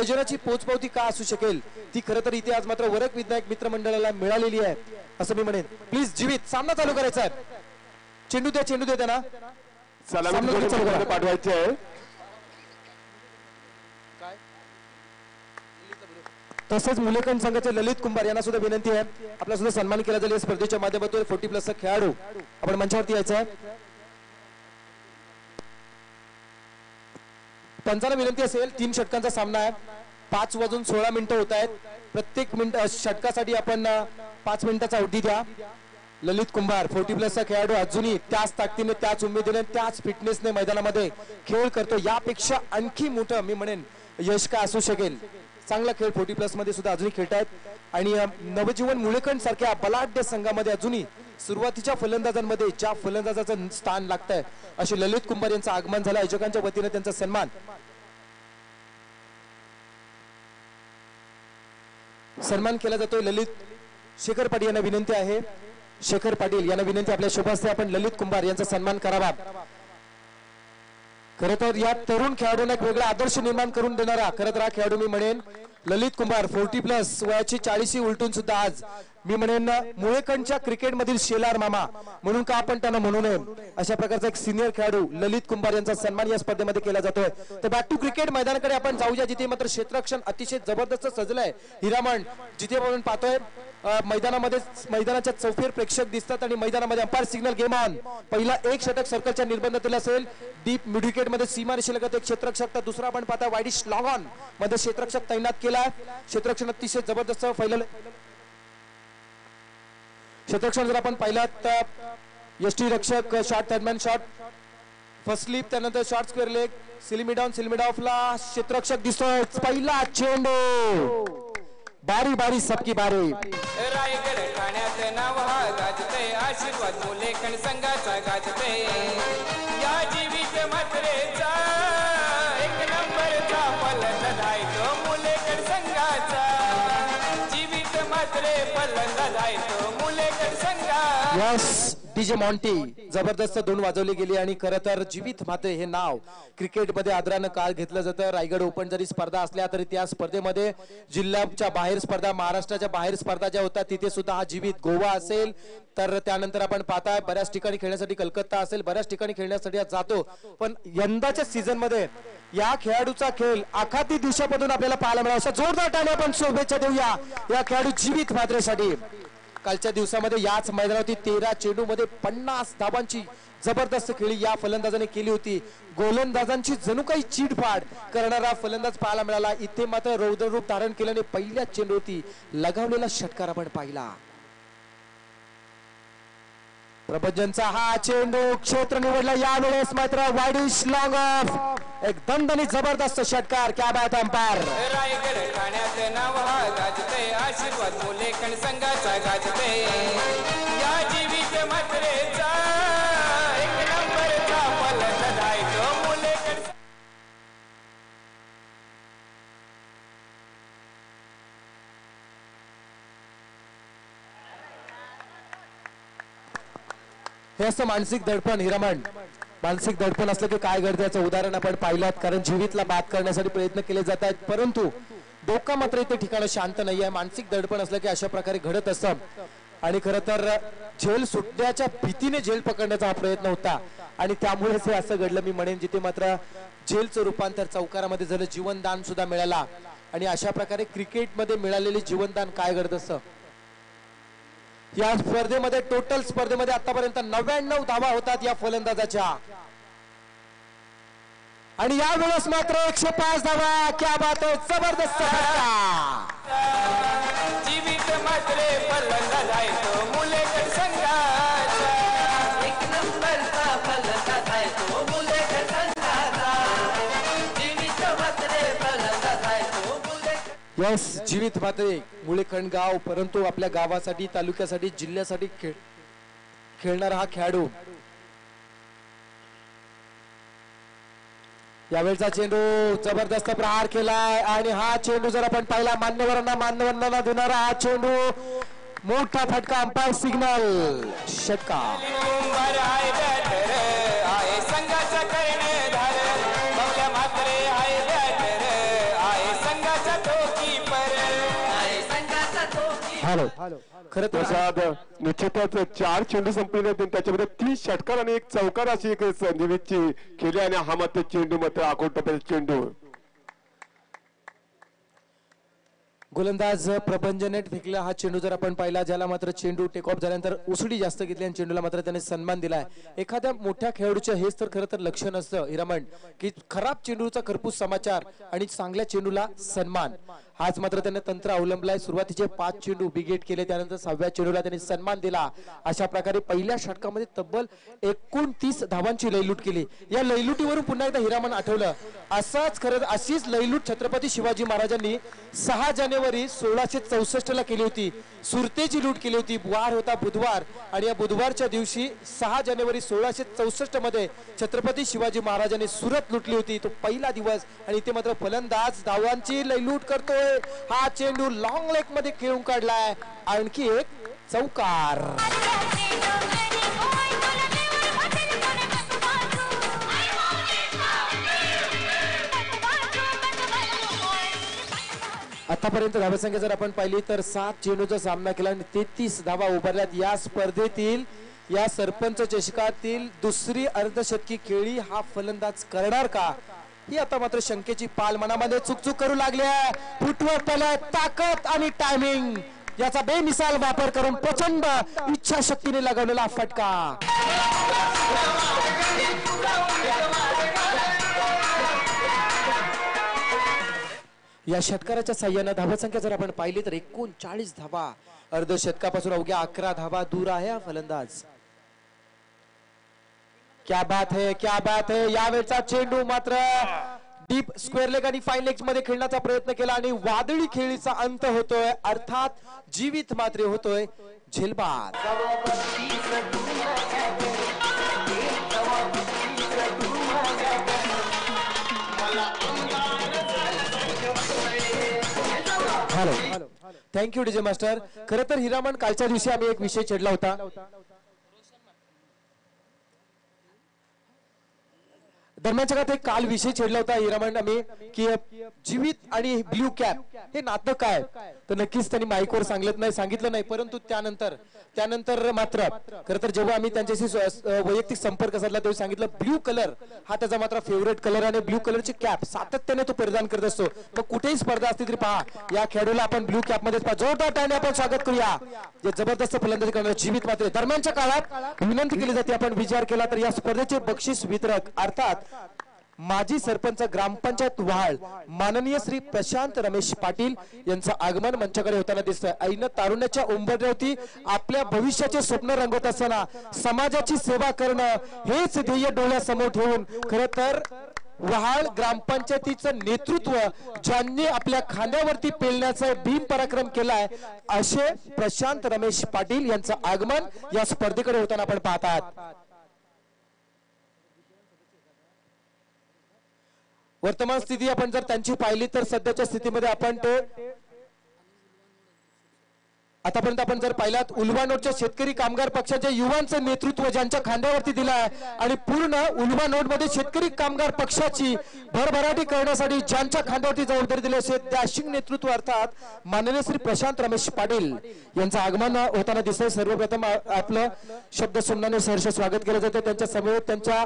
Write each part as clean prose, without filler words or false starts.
आयोजनाची पोचपावती का असू शकेल ती खरं तर इथे आज मात्र वरक विनायक मित्र मंडळाला मिळालेली आहे असं मी म्हणेन. प्लीज जीवित सामना चालू करायचा आहे. चेंडू दे त्यांना सलामी पाठवायचे आहे. तसंच मुलेखंड संघाचे ललित कुंभार यांना सुद्धा विनंती आहे आपला सुद्धा सन्मान केला जाईल या स्पर्धेच्या माध्यमातून. 40+ खेळाडू आपण मंचावरती यायचा आहे. पंचांना विनंती असेल 3 षटकांचा सामना आहे. 5 वाजून 16 मिनिटं होत आहेत. प्रत्येक षटकासाठी आपण 5 मिनिटाचा अवधी द्या. ललित कुंभार 40+ खेळाडू अजूनही त्याच ताकदीने त्याच उमेदीने त्याच फिटनेसने मैदानामध्ये खेळ करतो. यापेक्षा आणखी मोठं मी म्हणेन यश का असू शकेल. चांगला खेळ 40+ मध्ये सुद्धा अजूनही खेळतायत आणि नवजीवन मुलेखंड सारख्या बलाढ्य संघामध्ये अजूनही सुरुवातीच्या फलंदाजांमध्ये ज्या फलंदाजाचं स्थान लागतंय असे ललित कुंभार यांचं आगमन झालं. आयोजकांच्या वतीने त्यांचा सन्मान केला जातोय. ललित शेखर पाटील यांना विनंती आहे. शेखर पाटील यांना विनंती आपल्या शुभास्ते आपण ललित कुंभार यांचा सन्मान करावा. खरं तर या तरुण खेळाडूंना एक वेगळा आदर्श निर्माण करून देणारा खरं तर हा खेळाडू मी म्हणेन ललित कुंभार 40+ वयाची 40 उलटून सुद्धा आज मी म्हणेन मुळेकंडच्या क्रिकेटमधील शेलार मामा म्हणून का आपण त्यांना म्हणू नये अशा प्रकारचा एक सिनियर खेळाडू ललित कुंभार यांचा सन्मान या स्पर्धेमध्ये केला जातोय. तर बॅक टू क्रिकेट मैदानाकडे आपण जाऊया जिथे मात्र क्षेत्ररक्षण अतिशय जबरदस्त सजलंय. हिरामण जिथे आपण पाहतोय मैदानाच्या चौफेर प्रेक्षक दिसतात आणि मैदानामध्ये अंपायर सिग्नल गेम ऑन. पहिला 1 षटक सर्कलच्या निर्बंधातील असेल. डीप मिड विकेट मध्ये सीमारेषेलगत एक क्षेत्ररक्षक तर दुसरा आपण पाहता वाईडिश लॉंग ऑन मध्ये क्षेत्ररक्षक तैनात केला. क्षेत्ररक्षण अतिशय जबरदस्त फैललं. क्षेत्ररक्षण जर आपण पाहिलं तर यष्टी रक्षक shot third man shot first slip त्यानंतर शॉर्ट स्क्वेअर लेग सिलिमी डाऊन ऑफला क्षेत्ररक्षक दिसतोय. पहिला चेंडू बारी बारी सबकी बारी. रायगड ठाण्यात नाव हा गाजते आशीर्वाद मुलेखंड संघाचा गाजते या जीवित मात्रेचा 1 नंबरचा फलंदाज आहे तो मुलेखंड संघाचा. जीवित मात्रे फलंदाज आहे तो मुलेखंड संघाचा. यस डीजे मॉन्टी जबरदस्त 2 वाजवले गेले आणि खरं तर जीवित माते हे नाव क्रिकेटमध्ये आदरानं काळ घेतलं जातं. रायगड ओपन जरी स्पर्धा असल्या तरी त्या स्पर्धेमध्ये जिल्ह्याच्या बाहेर स्पर्धा महाराष्ट्राच्या बाहेर स्पर्धा ज्या होतात तिथे सुद्धा हा जीवित गोवा असेल तर त्यानंतर आपण पाहताय बऱ्याच ठिकाणी खेळण्यासाठी कलकत्ता असेल बऱ्याच ठिकाणी खेळण्यासाठी जातो. पण यंदाच्या सीझन मध्ये या खेळाडूचा खेळ आखाती दिवसापासून आपल्याला पाहायला मिळाला. अशा जोरदार टाळ्या आपण शुभेच्छा देऊया या खेळाडू जीवित मात्रेसाठी. कालच्या दिवसामध्ये याच मैदानावरती 13 चेंडू मध्ये 50 धावांची जबरदस्त खेळी या फलंदाजाने केली होती. गोलंदाजांची जणू काही चीडफाड करणारा फलंदाज पाहायला मिळाला. इथे मात्र रौद्र रूप धारण केल्याने पहिल्या चेंडूवरती लगावलेला षटकार आपण पाहिला. प्रभंजनचा हा चेंडू क्षेत्र निवडला. यावेळेस मात्र वाईडिश लॉंग ऑफ एक दणदणीत जबरदस्त षटकार. क्या बात अंपायर. रायगड ठाण्यात नाव हा गाजते आशीर्वाद मुलेखंड संघाचा गाजते या जीवित मात्रेचा 1 नंबरचा फलंदाज आहे तो मुलेखंड. हे असं मानसिक दडपण हिरामण मानसिक दडपण असलं की काय घडतं याचं उदाहरण आपण पाहिलं. कारण जीवितला बाद करण्यासाठी प्रयत्न केले जात आहेत परंतु डोका मात्र इथे ठिकाण शांत नाही आहे. मानसिक दडपण असलं की अशा प्रकारे घडत असतं आणि खरं तर झेल सुटण्याच्या भीतीने झेल पकडण्याचा हा प्रयत्न होता आणि त्यामुळेच हे असं घडलं मी म्हणेन. जिथे मात्र झेलचं रूपांतर चौकारामध्ये झालं. जीवनदान सुद्धा मिळाला आणि अशा प्रकारे क्रिकेटमध्ये मिळालेले जीवनदान काय घडत असतं. या स्पर्धेमध्ये टोटल स्पर्धेमध्ये आतापर्यंत 99 धावा होतात या फलंदाजाच्या आणि यावेळेस मात्र 105 धावा. क्या बात आहे. जबरदस्त जीवित मात्रे फलंदाज आहे तो मुलेखंड संघाचा 1 नंबरचा फलंदाज आहे तो मुलेखंड संघाचा. जीवित मात्रे फलंदाज आहे तो मुलेखंड. यस जीवित मात्रे मुळेखंड गाव परंतु आपल्या गावासाठी तालुक्यासाठी जिल्ह्यासाठी खेळणारा हा खेळाडू. यावेळचा चेंडू जबरदस्त प्रहार केलाय आणि हा चेंडू जर आपण पाहिला मान्यवरांना देणारा हा चेंडू मोठा फटका अंपायर सिग्नल षटकार. संघाचा कर्णधार बबल्या म्हात्रे आहे बॅटर आहे संघाचा संघाचा तो कीपर आहे संघाचा तो हॅलो खरं तर प्रसाद निश्चितच 4 चेंडू संपलेले आहेत त्याच्यामध्ये 30 षटकार आणि 1 चौकार अशी एक संजीवितची खेळी आणि हा मात्र चेंडू मात्र आखूड टप्प्याचा चेंडू गोलंदाज प्रभंजन फेकला हा चेंडू जर आपण पाहिला ज्याला मात्र चेंडू टेक ऑफ झाल्यानंतर उसडी जास्त घेतली आणि चेंडूला मात्र त्याने सन्मान दिलाय एखाद्या मोठ्या खेळाडूचं हेच तर खरं तर लक्ष नसतं हिरामण की खराब चेंडूचा खरपूस समाचार आणि चांगल्या चेंडूला सन्मान हाच मात्र त्याने तंत्र अवलंबलाय सुरुवातीचे 5 चेंडू बिगेट केले त्यानंतर 6व्या चेंडूला त्याने सन्मान दिला अशा प्रकारे पहिल्या षटकामध्ये तब्बल 29 धावांची लयलूट केली या लयलुटीवरून पुन्हा एकदा हिरामण आठवलं असाच खरं अशीच लयलूट छत्रपती शिवाजी महाराजांनी 6 जानेवारी 1664 ला केली होती सुरतेची लूट केली होती वार होता बुधवार आणि या बुधवारच्या दिवशी 6 जानेवारी 1664 मध्ये छत्रपती शिवाजी महाराजांनी सुरत लुटली होती तो पहिला दिवस आणि इथे मात्र फलंदाज धावांची लयलूट करतोय हा चेंडू लॉंग लेग मध्ये खेळून काढलाय आणखी एक चौकार आतापर्यंत धावसंख्या जर आपण पाहिली तर 7 चेंडूचा सामना केला आणि 33 धावा उभारल्यात या स्पर्धेतील या सरपंच चषकातील दुसरी अर्धशतकी खेळी हा फलंदाज करणार का ही आता मात्र शंकेची पाल मनामध्ये चुकचुक करू लागली आहे फुटवर्क त्याला ताकद आणि टायमिंग याचा बेमिसाल वापर करून प्रचंड इच्छाशक्तीने लगावलेला फटका या षटकाराच्या साह्यानं धावसंख्या जर आपण पाहिली तर 39 धावा अर्धशतकापासून अवघ्या 11 धावा दूर आहे हा फलंदाज क्या बात है यावेळचा चेंडू मात्र डीप स्क्वेअर लेग आणि फाईन लेग मध्ये खेळण्याचा प्रयत्न केला आणि वादळी खेळीचा अंत होतोय अर्थात जीवित मात्र होतोय झेलबाद हॅलो थँक्यू डीजे मास्टर खरं तर हिरामण कालच्या दिवशी आम्ही एक विषय छेडला होता दरम्यानच्या काळात एक काल विषय छेडला होता हिरामण आम्ही की जीवित आणि ब्ल्यू कॅप हे नातं काय तर नक्कीच त्यांनी माईकवर सांगितलं नाही परंतु त्यानंतर मात्र खरं तर जेव्हा आम्ही त्यांच्याशी वैयक्तिक संपर्क साधला तेव्हा सांगितलं ब्ल्यू कलर हा त्याचा मात्र फेवरेट कलर आणि ब्ल्यू कलरची कॅप सातत्याने तो परिधान करत असतो मग कुठेही स्पर्धा असते तरी पहा या खेळाडूला आपण ब्ल्यू कॅप मध्ये जोरदार टाळ्याने आपण स्वागत करूया जे जबरदस्त फलंदाजी करणारे जीवित मात्र दरम्यानच्या काळात विनंती केली जाते आपण विचार केला तर या स्पर्धेचे बक्षीस वितरक अर्थात माजी सरपंच ग्रामपंचायत वहाळ माननीय श्री प्रशांत रमेश पाटील यांचं आगमन मंचाकडे होताना दिसतंय ऐन तारुण्याच्या उंबरठ्यावरती आपल्या भविष्याचे स्वप्न रंगवत असताना समाजाची सेवा करणं हेच ध्येय डोळ्यासमोर ठेवून खरं तर वहाळ ग्रामपंचायतीचं नेतृत्व ज्यांनी आपल्या खांद्यावरती पेलण्याचा भीम पराक्रम केलाय असे प्रशांत रमेश पाटील यांचं आगमन या स्पर्धेकडे होताना आपण पाहतात वर्तमान स्थिती आपण जर त्यांची पाहिली तर सध्याच्या स्थितीमध्ये आपण ते आतापर्यंत आपण जर पाहिलात उल्वानोडच्या शेतकरी कामगार पक्षाच्या युवांचं नेतृत्व ज्यांच्या खांद्यावरती दिलं आहे आणि पूर्ण उल्वानोड मध्ये शेतकरी कामगार पक्षाची भरभराटी करण्यासाठी ज्यांच्या खांद्यावरती जबाबदारी दिली असे डॅशिंग नेतृत्व अर्थात माननीय श्री प्रशांत रमेश पाटील यांचं आगमन होताना दिसतंय सर्वप्रथम आपलं शब्द सुमनाने सहर्ष स्वागत केलं जातं त्यांच्या समवेत त्यांच्या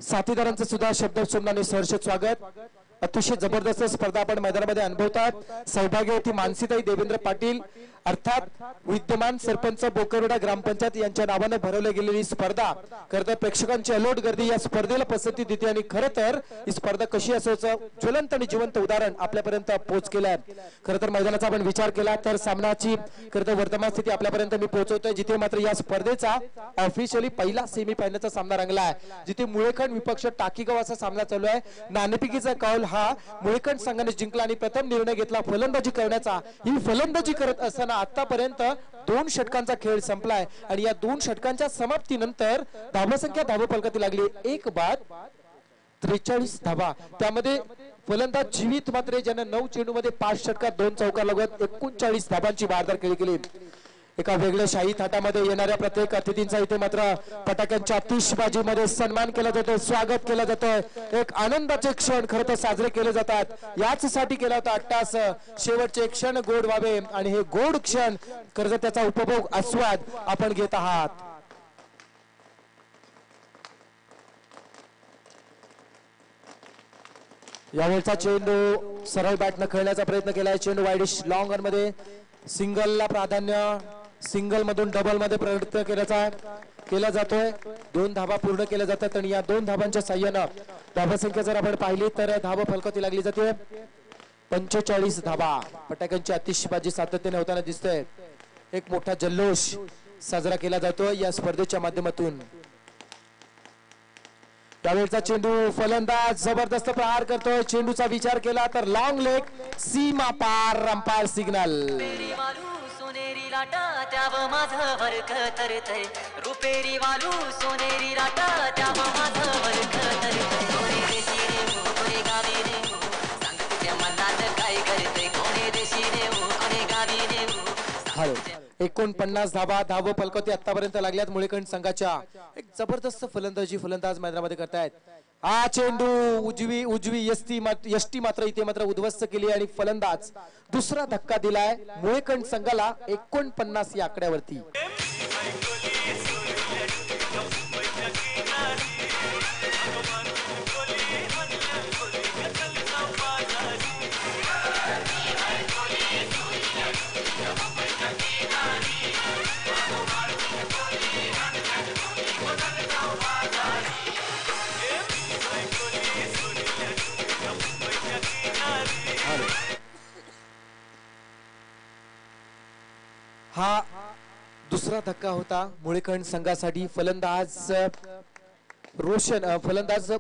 साथीदारांचं सुद्धा शब्द सुमनाने सहर्ष स्वागत अतिशय जबरदस्त स्पर्धा आपण मैदानामध्ये अनुभवतात सौभाग्यवती मानसीताई देवेंद्र पाटील अर्थात विद्यमान सरपंच बोकरवाडा ग्रामपंचायत यांच्या नावाने भरवली गेलेली स्पर्धा खरं तर प्रेक्षकांची अलोट गर्दी या स्पर्धेला पसंती देते आणि खरं तर ही स्पर्धा कशी असायचं ज्वलंत आणि जिवंत उदाहरण आपल्यापर्यंत पोहोचलेलं आहे खरं तर मैदानाचा आपण विचार केला तर सामनाची खरं तर वर्तमान स्थिती आपल्यापर्यंत मी पोहोचवतोय जिथे मात्र या स्पर्धेचा ऑफिशियली पहिला सेमीफायनलचा सामना रंगला आहे जिथे मुळेखंड विपक्ष टाकीगाव असा सामना चालू आहे नाणेफेकीचा कौल हा मुळेखंड संघाने जिंकला आणि प्रथम निर्णय घेतला फलंदाजी करण्याचा ही फलंदाजी करत असताना आतापर्यंत 2 षटकांचा खेळ संपलाय आणि या 2 षटकांच्या समाप्तीनंतर धावसंख्या धावफलकाती लागली 1 बाद 43 धावा त्यामध्ये फलंदाज जीवित मात्र ज्याने 9 चेंडूमध्ये 5 षटकात 2 चौकार लगत 39 धावांची भारदार खेळी केली एका वेगळ्या शाही थाटामध्ये येणाऱ्या प्रत्येक अतिथींचा इथे मात्र फटाक्यांच्या आतिषबाजीमध्ये सन्मान केला जातो, स्वागत केलं जातं. एक आनंदाचे क्षण खरं तर साजरे केले जातात. याचसाठी केला होता अट्टास शेवटचे क्षण गोड व्हावे आणि हे गोड क्षण खरं तर त्याचा उपभोग आस्वाद आपण घेत आहात. यावेळचा चेंडू सरळ बॅटनं खेळण्याचा प्रयत्न केलाय. चेंडू वाईडिश लॉंग ऑन मध्ये सिंगलला प्राधान्य, सिंगल मधून डबल मध्ये प्रयत्न केला जातोय. 2 धाबा पूर्ण केल्या जातात आणि या 2 धाबांच्या साह्यानं धाबा संख्या जर आपण पाहिली तर धाबा फलकती लागली जाते 45 धाबा. फटाक्यांची आतिषबाजी सातत्याने होताना दिसतोय. एक मोठा जल्लोष साजरा केला जातो या स्पर्धेच्या माध्यमातून. त्यावेळेचा चेंडू फलंदाज जबरदस्त प्रहार करतोय. चेंडूचा विचार केला तर लॉंग लेग सीमा पार, अंपायर सिग्नल. सोनेरी लाटा त्याव माझं वर्क तरतय, रुपेरी वालू सोनेरी लाटा त्याव माझं वर्क तरतय. कोणी देशी रे हो कोणी गावी रे हो, सांग तुझ्या मनात काय करतय. कोणी देशी रे हो कोणी गावी रे हो. 49 धाबा धाव फलकती आतापर्यंत लागल्यात मुळेखंड संघाच्या. एक जबरदस्त फलंदाजी फलंदाज मैदानामध्ये करतायत. हा चेंडू उजवी यष्टी मात्र इथे मात्र उद्ध्वस्त केली आणि फलंदाज दुसरा धक्का दिलाय मुळेखंड संघाला 49 या आकड्यावरती. हा दुसरा धक्का होता मुळेखंड संघासाठी. फलंदाज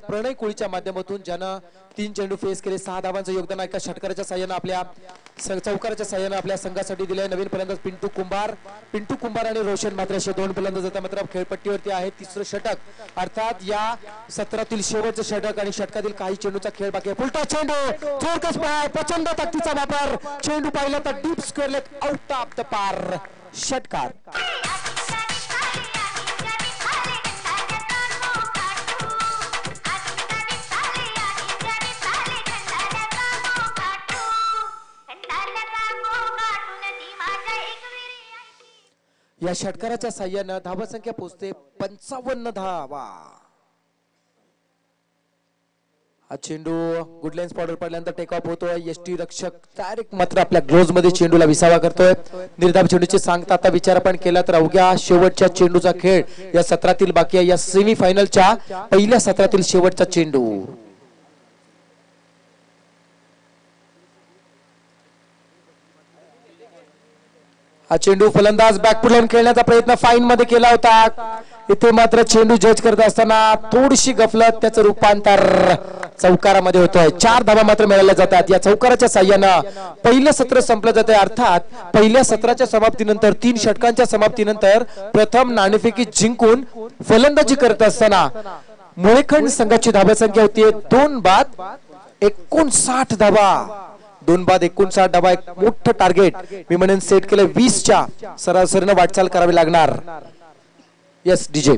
प्रणय कुळीच्या माध्यमातून ज्यानं 3 चेंडू फेस केले, 6 धावांचं योगदान एका षटकाराच्या साह्यानं आपल्या चौकाराच्या साह्यानं आपल्या संघासाठी दिले. नवीन फलंदाज पिंटू कुंभार आणि रोशन मात्र असे 2 फलंदाज आता मात्र खेळपट्टीवरती आहेत. तिसरं षटक अर्थात या सत्रातील शेवटचं षटक आणि षटकातील काही चेंडूचा खेळ बाकी आहे. पुलटा चेंडू थोडकस पाय, प्रचंड ताकदीचा वापर. चेंडू पाहिला तर deep square leg out of the पार, षटकार. या षटकाराच्या साह्यानं धावा संख्या पोहोचते 55 धावा. हा चेंडू गुड लाईन स्पॉटवर पडल्यानंतर टेक ऑफ होतोय. यष्टी रक्षक डायरेक्ट मात्र आपल्या ग्लोव्ज मध्ये चेंडूला विसावा करतोय. निर्धाव चेंडूची सांगता आता विचार आपण केला तर अवघ्या शेवटच्या चेंडूचा खेळ या सत्रातील बाकी आहे. या सेमी फायनलच्या पहिल्या सत्रातील शेवटचा चेंडू. हा चेंडू फलंदाज बॅकफुट लावून खेळण्याचा प्रयत्न फाईन मध्ये केला होता. इथे मात्र चेंडू जज करत असताना थोडीशी गफलत, त्याचं रूपांतर चौकारामध्ये होतोय. 4 धावा मात्र मिळाल्या जातात. या चौकाराच्या साह्यानं पहिलं सत्र संपलं जाते. अर्थात पहिल्या सत्राच्या समाप्तीनंतर 3 षटकांच्या समाप्तीनंतर प्रथम नाणेफेकी जिंकून फलंदाजी करत असताना मुळेखंड संघाची धावा संख्या होती 2 बाद 59 धावा. 2 बाद 59 धावा. एक मोठं टार्गेट मी म्हणेन सेट केलं. 20च्या सरासरीनं वाटचाल करावी लागणार. Yes DJ.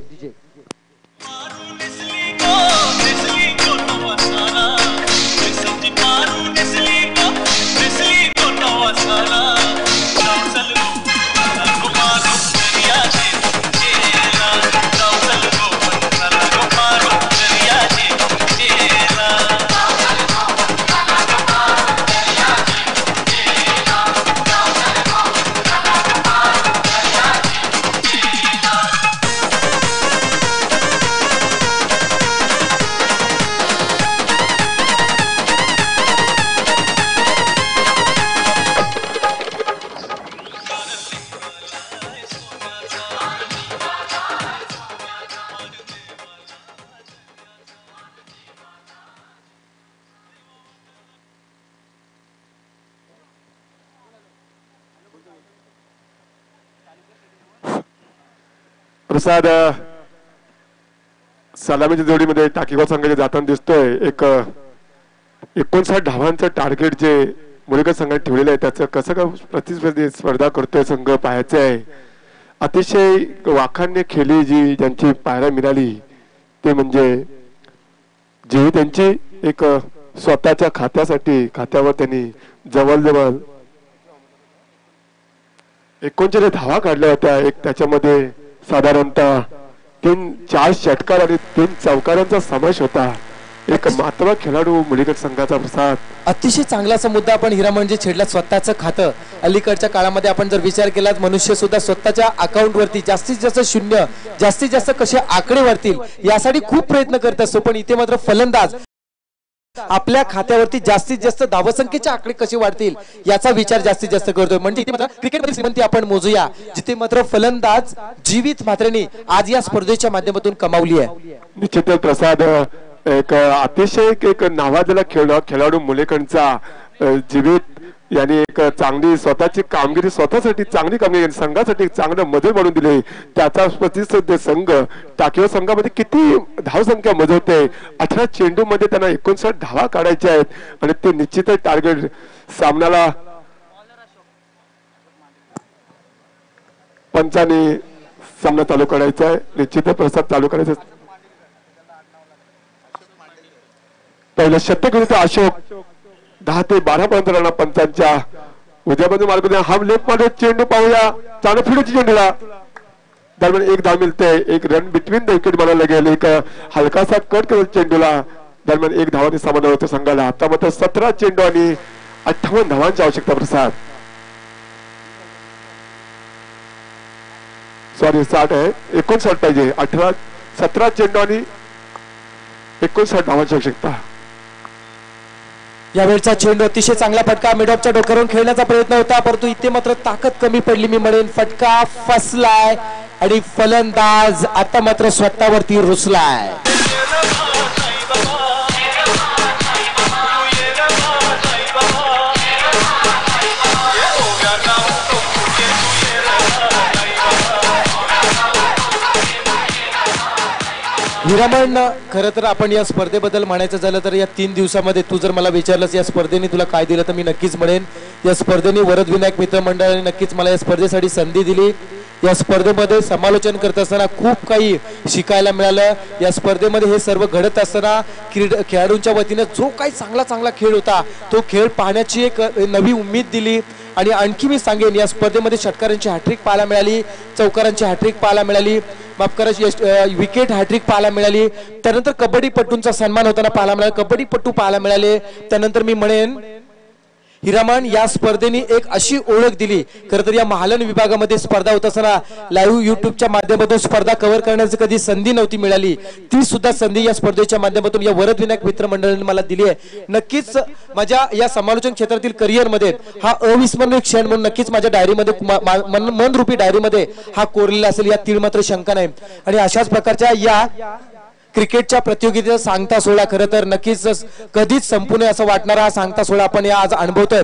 प्रसाद सलामीच्या जोडीमध्ये टाकीगाव संघाचे जाताना दिसतोय. एक 59 धावांचं टार्गेट जे मुळेखंड संघाने ठेवलेलं आहे त्याचं कसं का प्रतिस्पर्धी स्पर्धा करतोय संघ पाहायचं आहे. अतिशय वाखाणण्य खेळी जी ज्यांची पाहायला मिळाली ते म्हणजे जे त्यांची एक स्वतःच्या खात्यावर त्यांनी जवळजवळ 39 धावा काढल्या होत्या. एक त्याच्यामध्ये साधारणतः 3-4 षटकार आणि 3 चौकारांचा समावेश होता. एक मात्र खेळाडू मुलीगट संघाचा प्रसाद. अतिशय चांगला असा मुद्दा आपण हिरा म्हणजे छेडला. स्वतःचं खातं अलीकडच्या काळामध्ये आपण जर विचार केला मनुष्य सुद्धा स्वतःच्या अकाउंट वरती जास्तीत जास्त शून्य जास्तीत जास्त कसे आकडे वाढतील यासाठी खूप प्रयत्न करत असतो. पण इथे मात्र फलंदाज आपल्या खात्यावरती जास्तीत जास्त धावसंख्येचे आकडे कसे वाढतील याचा विचार जास्तीत जास्त करतोय. म्हणजे इथे मात्र क्रिकेटमध्ये श्रीमंती आपण मोजूया जिथे मात्र फलंदाज जीवित मात्रेने आज या स्पर्धेच्या माध्यमातून कमावली आहे. निश्चितच प्रसाद एक अतिशय एक नावाजलेला खेळाडू मुलेकडचा जीवित यांनी एक चांगली स्वतःची कामगिरी स्वतःसाठी चांगली कामगिरी संघासाठी चांगलं मजल बनवून दिले. त्याचा प्रतिस्पर्धी संघ टाकीव संघामध्ये किती धावसंख्या मजवते 18 चेंडू मध्ये त्यांना 59 धावा काढायच्या आहेत आणि ते निश्चितच टार्गेट सामन्याला पंचाने सामना चालू करायचा आहे. निश्चितच प्रसाद चालू करायचा. पहिलं शतक विरुद्ध अशोक 10 ते 12 पर्यंत राहणार पंचांच्या उद्यामध्ये मार्ग. हा लेफ्ट मध्ये चेंडू पाहूया. चांगलं फिरची चेंडूला दरम्यान एक धाव मिळते. एक रन बिटवीन द विकेट बनायला गेले. एक हलकासा कट करत चेंडूला दरम्यान एक धावाने समाधान होतं संघाला. आता मात्र 17 चेंडू आणि 58 धावांची आवश्यकता. प्रसाद सॉरी 60 आहे 59 पाहिजे. 17 चेंडू आणि 59 धावांची आवश्यकता. यावेळचा चेंडू अतिशय चांगला फटका मिडऑफच्या डोक्यावरून खेळण्याचा प्रयत्न होता परंतु इथे मात्र ताकद कमी पडली मी म्हणेन. फटका फसलाय आणि फलंदाज आता मात्र स्वतःवरती रुसलाय. हिरामण खरं तर आपण या स्पर्धेबद्दल म्हणायचं झालं तर या 3 दिवसामध्ये तू जर मला विचारलंस या स्पर्धेने तुला काय दिलं तर मी नक्कीच म्हणेन या स्पर्धेने वरदविनायक मित्र मंडळाने नक्कीच मला या स्पर्धेसाठी संधी दिली. या स्पर्धेमध्ये समालोचन करत असताना खूप काही शिकायला मिळालं. या स्पर्धेमध्ये हे सर्व घडत असताना खेळाडूंच्या वतीने जो काही चांगला खेळ होता तो खेळ पाहण्याची एक नवी उमेद दिली. आणि आणखी मी सांगेन या स्पर्धेमध्ये षटकारांची हॅट्रिक पाहायला मिळाली, चौकारांची हॅट्रिक पाहायला मिळाली, माफ करा विकेट हॅट्रिक पाहायला मिळाली. त्यानंतर कबड्डीपटूंचा सन्मान होताना पाहायला मिळाला, कबड्डीपटू पाहायला मिळाले. त्यानंतर मी म्हणेन हिरामण या स्पर्धेने एक अशी ओळख दिली. खरं तर या महालन विभागामध्ये स्पर्धा होत असताना लाईव्ह युट्यूबच्या माध्यमातून स्पर्धा कव्हर करण्याची कधी संधी नव्हती मिळाली. ती सुद्धा संधी या स्पर्धेच्या माध्यमातून या वरदविनायक मित्र मंडळाने मला दिली आहे. नक्कीच माझ्या या समालोचन क्षेत्रातील करिअर मध्ये हा अविस्मरणीय क्षण म्हणून नक्कीच माझ्या डायरीमध्ये मनरूपी डायरीमध्ये हा कोरलेला असेल या तीळ मात्र शंका नाही. आणि अशाच प्रकारच्या या क्रिकेटच्या प्रतियोगितेचा सांगता सोहळा खरं तर नक्कीच कधीच संपू नये असं वाटणारा सांगता सोहळा आपण या आज अनुभवतोय.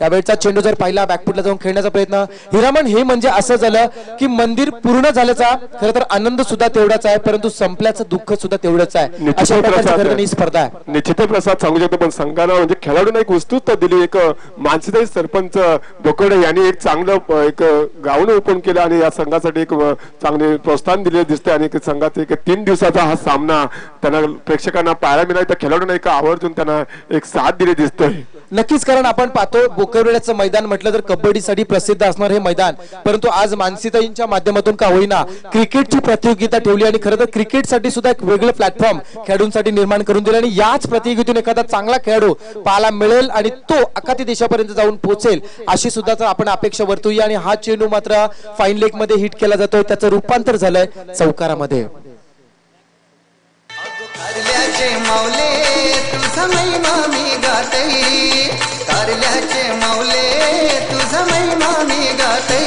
यावेळचा चेंडू जर पाहिला बॅकफुटला जाऊन खेळण्याचा प्रयत्न हिरामण हे म्हणजे असं झालं की मंदिर पूर्ण झाल्याचा खरं तर आनंद सुद्धा तेवढाच आहे परंतु संपल्याचं दुःख सुद्धा तेवढंच आहे. अशा प्रकारची स्पर्धा आहे. निश्चित प्रसाद सांगू शकतो पण संघाला म्हणजे खेळाडूंना एक उत्सुकता दिली. एक मानसीताई सरपंच बोकडे यांनी एक चांगलं एक गावं ओपन केलं आणि या संघासाठी एक चांगले प्रोत्साहन दिले दिसते. आणि संघाचा एक 3 दिवसाचा हा सामना त्यांना प्रेक्षकांना पाहायला मिळाला. तर खेळाडूंना एक आवर्जून त्यांना एक साथ दिली दिसते. नक्कीच कारण आपण पाहतो बोकरवेड्याचं मैदान म्हटलं तर कबड्डीसाठी प्रसिद्ध असणार हे मैदान परंतु आज मानसीताईंच्या माध्यमातून का होईना क्रिकेटची प्रतियोगिता ठेवली आणि खरं तर क्रिकेटसाठी सुद्धा एक वेगळं प्लॅटफॉर्म खेळाडूंसाठी निर्माण करून दिले. आणि याच प्रतियोगितेतून एखादा चांगला खेळाडू पाहायला मिळेल आणि तो अखाती देशापर्यंत जाऊन पोहोचेल अशी सुद्धा तर आपण अपेक्षा वर्तवूया. आणि हा चेंडू मात्र फाईन लेग मध्ये हिट केला जातोय त्याचं रूपांतर झालंय चौकारामध्ये. कारल्याचे माऊले तुझा महिमा मी गातई, कारल्याचे माऊले तुझा महिमा मी गातई.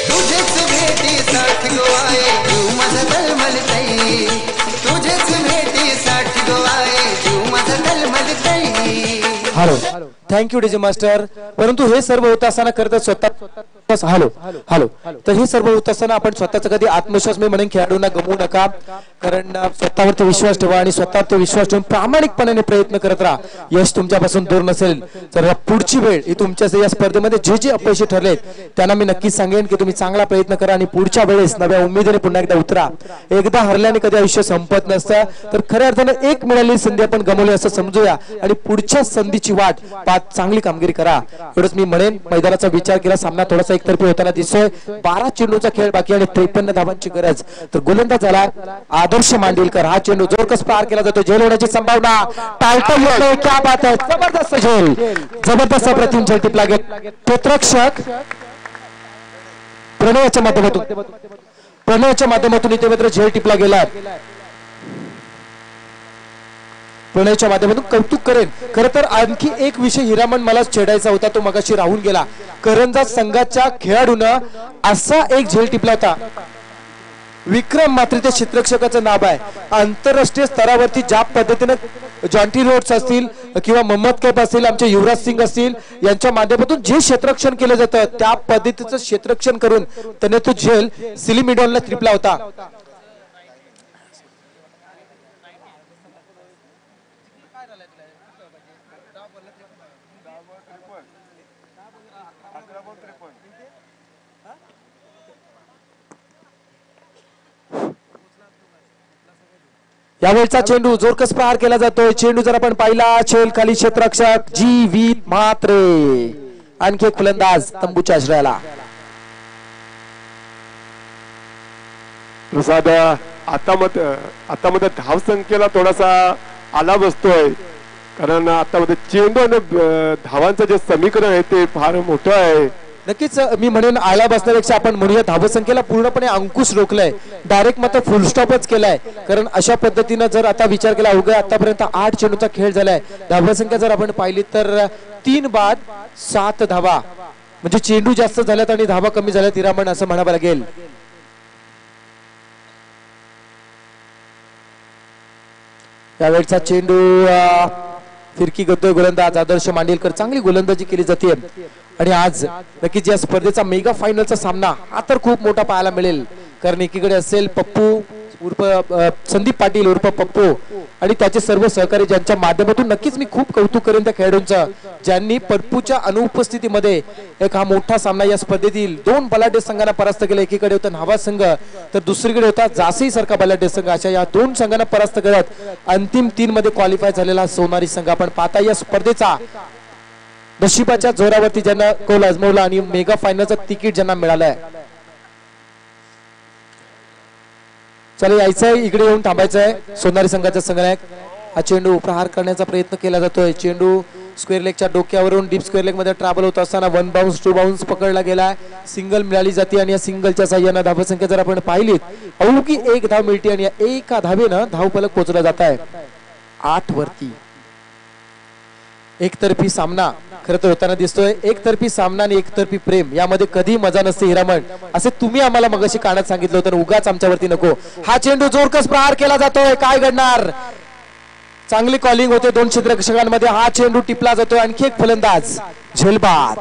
तुझेच भेटीसाठी गोवाए जीव माझा तळमळतई, तुझेच भेटीसाठी गोवाए जीव माझा तळमळतई. Hello thank you DJ master. परंतु हे सर्व होत असताना खरं तर स्वतः हॅलो हॅलो. तर हे सर्व होत असताना आपण स्वतःचा कधी आत्मविश्वास मी म्हणेन खेळाडूंना गमवू नका, कारण स्वतःवरती विश्वास ठेवा आणि स्वतःवरती विश्वास ठेवून प्रामाणिकपणे प्रयत्न करत राहा. यश तुमच्यापासून दूर नसेल. तर पुढची वेळ ही तुमच्या या स्पर्धेमध्ये जे जे अपयशी ठरलेत त्यांना मी नक्कीच सांगेन की तुम्ही चांगला प्रयत्न करा आणि पुढच्या वेळेस नव्या उमेदीने पुन्हा एकदा उतरा. एकदा हरल्याने कधी आयुष्य संपत नसतं, तर खऱ्या अर्थाने एक मिळालेली संधी आपण गमावली असं समजूया आणि पुढच्या संधीची वाट पाहत चांगली कामगिरी करा. एवढंच मी म्हणेन. मैदानाचा विचार केला सामना थोडासा एकतर्फी होताना दिसतोय. 12 चेंडूचा खेळ बाकी आणि 53 धावांची गरज. तर गोलंदाज झाला आदर्श मांडिलकर. हा चेंडू जोरकस पार केला जातो. झेल होण्याची संभावना टाळता येत नाही. क्या बात आहे, जबरदस्त झेल, जबरदस्त प्रतिम झेल टिपला गेला. क्षेत्ररक्षक प्रणयच्या माध्यमातून इथे मात्र झेल टिपला गेला. प्रणयच्या माध्यमातून कौतुक करेन. खरं तर आणखी एक विषय हिरामण मला छेडायचा होता, तो मगाशी राहून गेला. करंजा संघाच्या खेळाडूनं असा एक झेल टिपला होता. विक्रम मात्र त्या क्षेत्ररक्षकाचं नाव आहे. आंतरराष्ट्रीय स्तरावरती ज्या पद्धतीने जॉन्टी रोड्स असतील किंवा मोहम्मद कैफ असतील, आमचे युवराज सिंग असतील, यांच्या माध्यमातून जे क्षेत्ररक्षण केलं जातं त्या पद्धतीचं क्षेत्ररक्षण करून त्याने तो झेल सिलिमिडॉनला टिपला होता. यावेळचा चेंडू जोरकस प्रहार केला जातोय. चेंडू जर आपण पाहिला, झेल खाली क्षेत्ररक्षक जीवित म्हात्रे. आणखी एक फलंदाज तंबूच्या आश्रयाला. प्रसाद आता मध्ये धाव संख्येला थोडासा आला बसतोय, कारण आता मध्ये चेंडू आणि धावांचं जे समीकरण आहे ते फार मोठं आहे. नक्कीच मी म्हणेन आला बसण्यापेक्षा आपण म्हणूया धावसंख्येला पूर्णपणे अंकुश रोखलाय. डायरेक्ट मात्र फुलस्टॉपच केलाय. कारण अशा पद्धतीनं जर आता विचार केला, अवघ्या आतापर्यंत 8 चेंडूचा खेळ झालाय. धावसंख्या जर आपण पाहिली तर 3 बाद 7 धावा, म्हणजे चेंडू जास्त झाल्यात आणि धावा कमी झाल्यात हिरामण असं म्हणावं लागेल. यावेळचा चेंडू फिरकी करतोय गोलंदाज आदर्श मांडिलकर. चांगली गोलंदाजी केली जाते आणि आज नक्कीच या स्पर्धेचा मेगा फायनलचा सामना हा तर खूप मोठा पाहायला मिळेल. कारण एकीकडे असेल पप्पू उर्फ संदीप पाटील उर्फ पप्पू आणि त्याचे सर्व सहकारी, ज्यांच्या माध्यमातून नक्कीच मी खूप कौतुक करेन त्या खेळाडूंचं, ज्यांनी पप्पूच्या अनुपस्थितीमध्ये एक हा मोठा सामना या स्पर्धेतील 2 बलाढ्य संघांना परास्त केला. एकीकडे होता न्हावा संघ तर दुसरीकडे होता जासई सारखा बलाढ्य संघ. अशा या 2 संघांना परास्त करत अंतिम 3 मध्ये क्वालिफाय झालेला सोनारी संघ. आपण पाहता या स्पर्धेचा नशिबाच्या जोरावरती ज्यांना कौल आजमावला आणि मेगा फायनलचं तिकीट ज्यांना मिळालंय. चला यायचंय, इकडे येऊन थांबायचंय. सोनारी संघाचा संघनायक. हा चेंडू प्रहार करण्याचा प्रयत्न केला जातोय. चेंडू स्क्वेअर लेगच्या डोक्यावरून डीप स्क्वेअर लेग मध्ये ट्रॅव्हल होत असताना 1 बाउन्स 2 बाउन्स पकडला गेलाय. सिंगल मिळाली जाते आणि या सिंगलच्या साह्यानं धावसंख्या जर आपण पाहिलीत अवघी 1 धाव मिळते आणि या एका धावेनं धावफलक पोहोचला जात आहे 8 वरती. एकतर्फी सामना खरं तर होताना दिसतोय. एकतर्फी सामना आणि एकतर्फी प्रेम यामध्ये कधी मजा नसते हिरामण, असे तुम्ही आम्हाला मगाशी कानात सांगितलं होतं. उगाच आमच्यावरती नको. हा चेंडू जोरकस प्रहार केला जातोय. काय घडणार? चांगली कॉलिंग होते 2 क्षेत्ररक्षकांमध्ये. हा चेंडू टिपला जातोय. आणखी एक फलंदाज झेलबाद.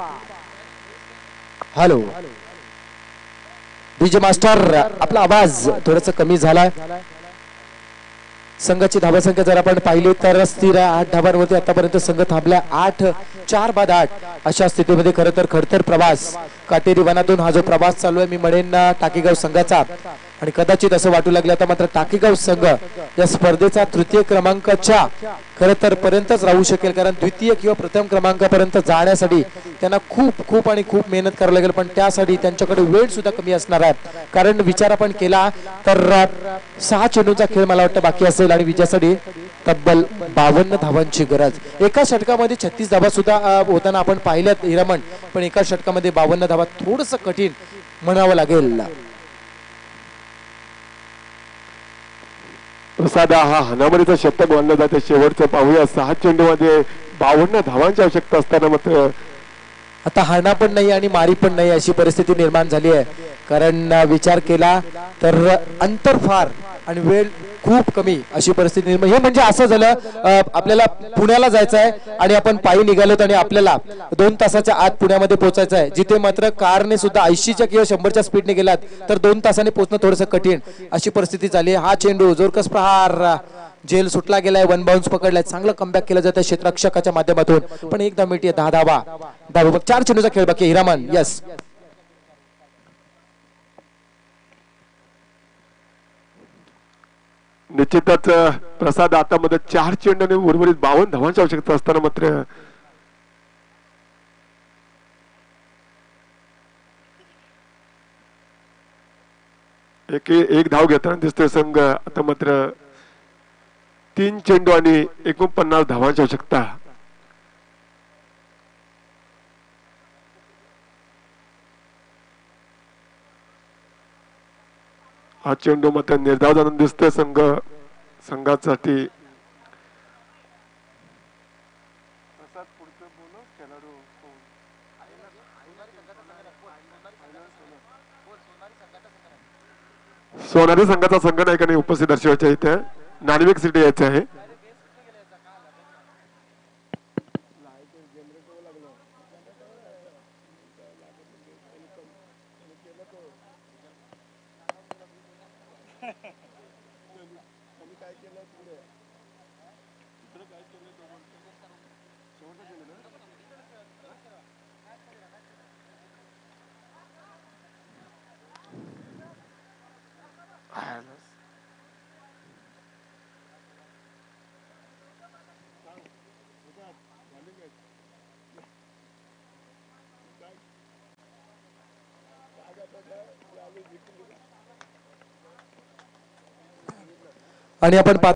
हॅलो डीजे मास्टर, आपला आवाज थोडासा कमी झालाय. संघाची धावसंख्या जर आपण पाहिली तर स्थिर आहे 8 धावांवरती आतापर्यंत संघ थांबला 8 4 बाद 8. अशा स्थितीमध्ये खरं तर खडतर प्रवास काटेरी वनातून हा जो प्रवास चालू आहे मी म्हणेन टाकेगाव संघाचा, आणि कदाचित असं वाटू लागलं आता मात्र टाकेगाव संघ या स्पर्धेचा 3य क्रमांकाच्या खरं तर पर्यंतच राहू शकेल. कारण 2य किंवा प्रथम क्रमांकापर्यंत जाण्यासाठी त्यांना खूप आणि खूप मेहनत करावी लागेल. पण त्यासाठी त्यांच्याकडे वेळ सुद्धा कमी असणार आहे. कारण विचार आपण केला तर 6 चेंडूचा खेळ मला वाटतं बाकी असेल आणि विजयासाठी तब्बल 52 धावांची गरज. एका षटकामध्ये 36 धावा सुद्धा होताना आपण पाहिल्यात हिरामण, पण एका षटकामध्ये 52 धावा थोडस कठीण म्हणावं लागेल. प्रसाद हा हाणामारीचा शतक मानलं जाते. शेवटचं पाहूया 6 चेंडूमध्ये 52 धावांची आवश्यकता असताना मात्र आता हाणा पण नाही आणि मारी पण नाही अशी परिस्थिती निर्माण झाली आहे. कारण विचार केला तर अंतर फार आणि वेळ खूप कमी अशी परिस्थिती निर्माण. हे म्हणजे असं झालं आपल्याला पुण्याला जायचं आहे आणि आपण पायी निघालोत आणि आपल्याला 2 तासाच्या आत पुण्यामध्ये पोहोचायचं आहे, जिथे मात्र कारने सुद्धा 80च्या किंवा 100च्या स्पीडने गेलात तर 2 तासाने पोहोचणं थोडंसं कठीण अशी परिस्थिती झाली. हा चेंडू जोरकस प्रहार, जेल सुटला गेलाय, 1 बाउन्स पकडलाय, चांगलं कमबॅक केलं जातं क्षेत्ररक्षकाच्या माध्यमातून. पण 1 धाव 10 धावा 4 चेंडूचा खेळ बाकी. हिरामन यस निश्चितच प्रसाद आता मध्ये 4 चेंडूने उर्वरित 52 धावांची आवश्यकता असताना मात्र एक धाव घेताना दिसतोय संघ. आता मात्र 3 चेंडू आणि 49 धावांची आवश्यकता. हा चेंडू मात्र निर्धाव जाणून दिसतोय संघासाठी. सोनारी संघाचा संघ नायकाने उपस्थित दर्शवायच्या इथे नाणेवेक सिटी यायचं आहे. आणि आपण